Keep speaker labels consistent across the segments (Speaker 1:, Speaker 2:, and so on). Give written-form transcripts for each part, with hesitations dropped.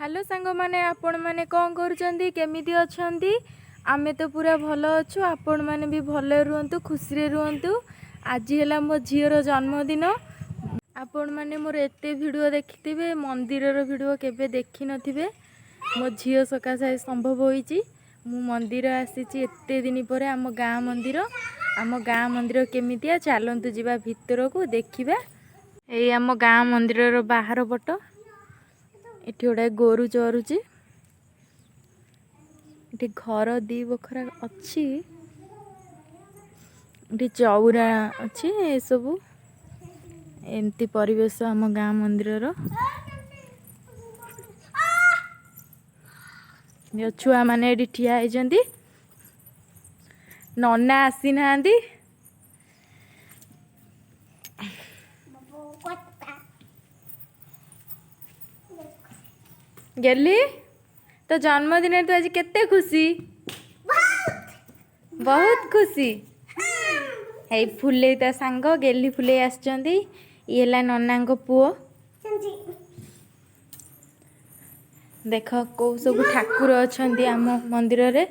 Speaker 1: Hello सांग माने आपण माने कौन करुचंदी केमिति अछंदी आमे तो पूरा भलो अछु आपण माने भी भलो रुहंतु खुशी रे रुहंतु। आज हैला मो झीर जन्मदिन आपण माने मोर एते वीडियो देखिथिबे मंदिर रो वीडियो केबे देखि नथिबे मो झील सकाशे संभव होईची। मु मंदिर आसीची एते दिन परे आम गाँ मंदिर केमितिया चलंतु जीवा भितर को देखिबा। एई आम गाँ मंदिर रो बाहर पट इटी गोटे गोरु चरुची इटी घर दी बखरा अच्छी इटी चौरा अच्छी ए सबू एमती परिवेश आम गाँ मंदिर रो छुआ माने एटी ठिया होइजंती नन्ना आसी नांदी गेली तो जन्मदिन तो आज केते खुशी बहुत खुशी है फुले ता सांग गेली फुले आसचंदी ये ला नन्ना को पुओ देख को सब ठाकुर अछंदी आम मंदिर रे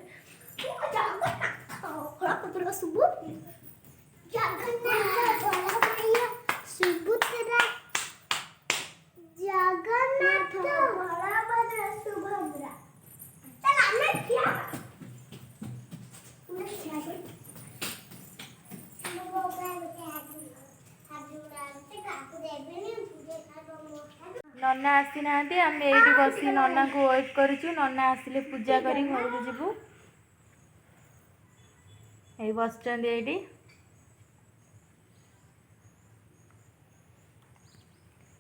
Speaker 1: नन्ना आसी ना आम ये बसी नन्ना को वेट करूँ नन्ना आसिले पूजा करी घर को जीवु ये बस ये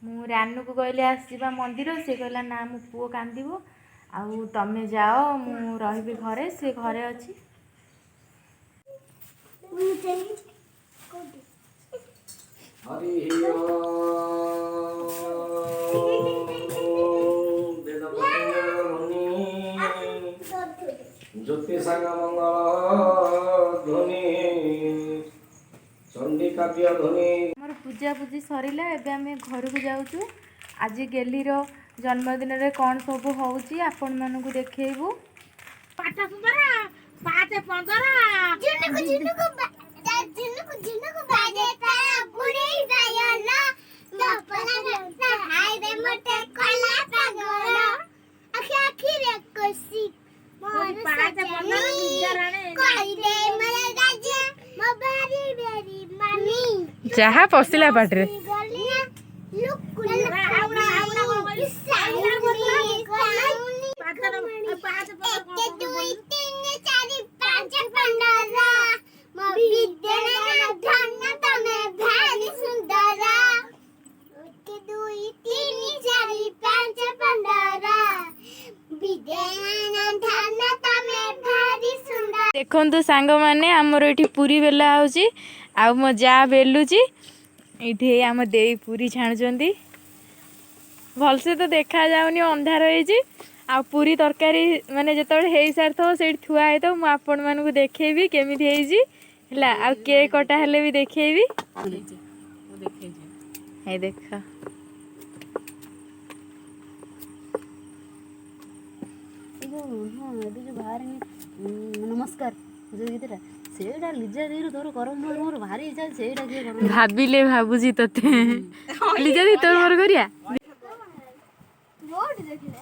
Speaker 1: मु रानू को कहले आसवा मंदिर से कहला ना मो पुओ कांदिबो आउ तमे जाओ मु रहिबी घरे से घरे अछि
Speaker 2: ज्योति संग मंगल ध्वनि चंडी काव्य ध्वनि
Speaker 1: मोर पूजा पूजी सरिला एबे आमे घर को जाउछु। आज गेलीर जन्मदिन रे कौन सब होउची आपण मानू को देखेबू
Speaker 3: पाटा सुंदरा पाटे पंजरा जिनको बाजे ता बुढ़ी गायला दपला हाय रे मोटे कोला पागला आखी रे कोसी मोर पाटे पंजरा निजराने कोई रे मरे राजा मोबारी बेरी मामी
Speaker 1: जहा पसिला पाटरे देखु सांग माने आमर ये पूरी बेला होची आ मो जा बेलुची ये आम दे पूरी छाणुचंदी भलसे तो देखा जाउनी अंधार होईची आ पूरी तरकारी माने जेतबे हेई सारथो सेठी थुआ हेतो मु आपण मानकु देखेबी केमिति हेईची हला आ केक कटा हेले भी देखेबी हे देखा
Speaker 3: नमस्कार जो गीतटा सेटा लिजा देरु तोर करम मोर भारी इच्छा सेटा के करम
Speaker 1: भाबिले भाबुजी तते लिजा दी तोर मोर करिया
Speaker 3: बोर्ड देखले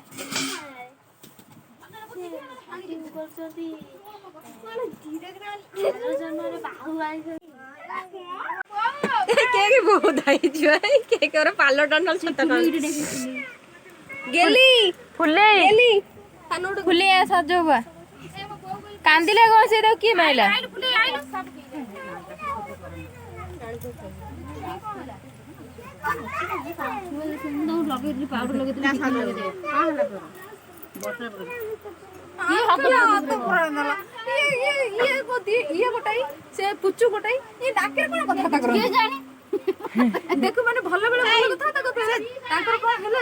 Speaker 3: करछती कोन धीरे करे जन्मरे बाहु आइ
Speaker 4: के बहुत आई जुआई के कर पालो टनल छत गेली
Speaker 1: फुले
Speaker 4: गेली
Speaker 1: फुले सजोबा कांदिले गो से तो की माइला
Speaker 3: पाउडर लगे ना साल लगे हां हला बटर
Speaker 4: ये हाथ पूरा नला ये को दी ये गोटाई से पुचू गोटाई ये डाकेर कोन कथा करो
Speaker 3: के जाने
Speaker 4: देखो माने भलो बेले भलो कथा कथा ताकर कोन हेले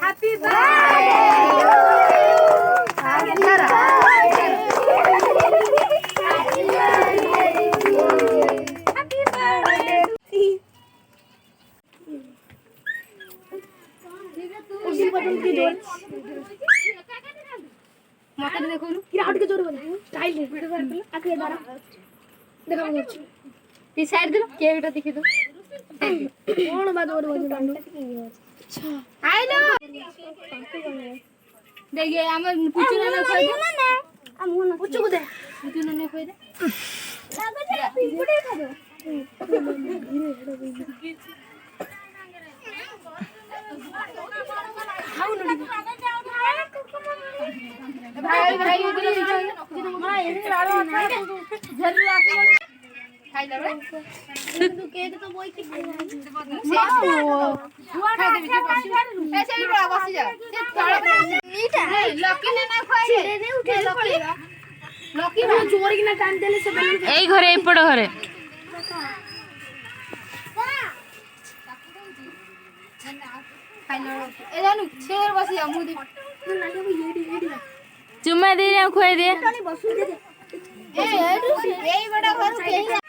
Speaker 4: हैप्पी बर्थडे
Speaker 3: ଆଖି ଧର ଦେଖ ମୁଁ କରୁଛି
Speaker 4: ଟି ସାଇଡ ଦେଲ କେକଟା ଦେଖି ଦो
Speaker 3: କଣ ବାଦ ଗୋଟେ ବଜୁ କାଣ୍ଡୁ
Speaker 4: ଆଇଲୋ देखिए हम पुचू ने खोई दे
Speaker 3: पुचू को दे
Speaker 4: पुचू ने खोई दे
Speaker 3: पिंपुड़ी खा दो खाऊ नडी
Speaker 4: भाई भाई मां ये वाला जल्दी आके खाई ले रे
Speaker 3: तू केक तो बोई के
Speaker 4: खाई दे ऐसे ही बसी जा से तळे
Speaker 3: नीटा
Speaker 4: लकी ने ना खोई दे
Speaker 3: नहीं उठे लकी
Speaker 4: लकी
Speaker 3: वो जोर की ना टाइम देले से
Speaker 1: ଏଇ ଘରେ ଏପଟ ଘରେ
Speaker 4: खाई ले ए जानू शेर बसी जा मुदी
Speaker 3: नाके वो येडी
Speaker 1: ଚୁମା ଦେଇ ଖୁଆଇ ଦେ
Speaker 3: टनी बसु दे
Speaker 4: ए एडू एई बड़ा घर केही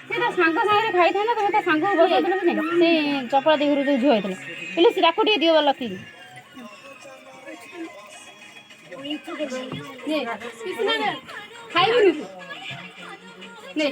Speaker 5: ସେଟା ସାଙ୍ଗ ସାଙ୍ଗରେ ଖାଇଥାନ୍ତା ତମେ ତା ସାଙ୍ଗକୁ ବସେଇଦେଲ କି ନାଇଁ ସେ ଚପଳା ଦେହରୁ ଯୋଉ ଝୁଅ ହେଇଥିଲା ହେଲେ ସେ ତାକୁ ଟିକେ ଦିଅ ଲକି
Speaker 4: ଖାଇବୁନି ନେ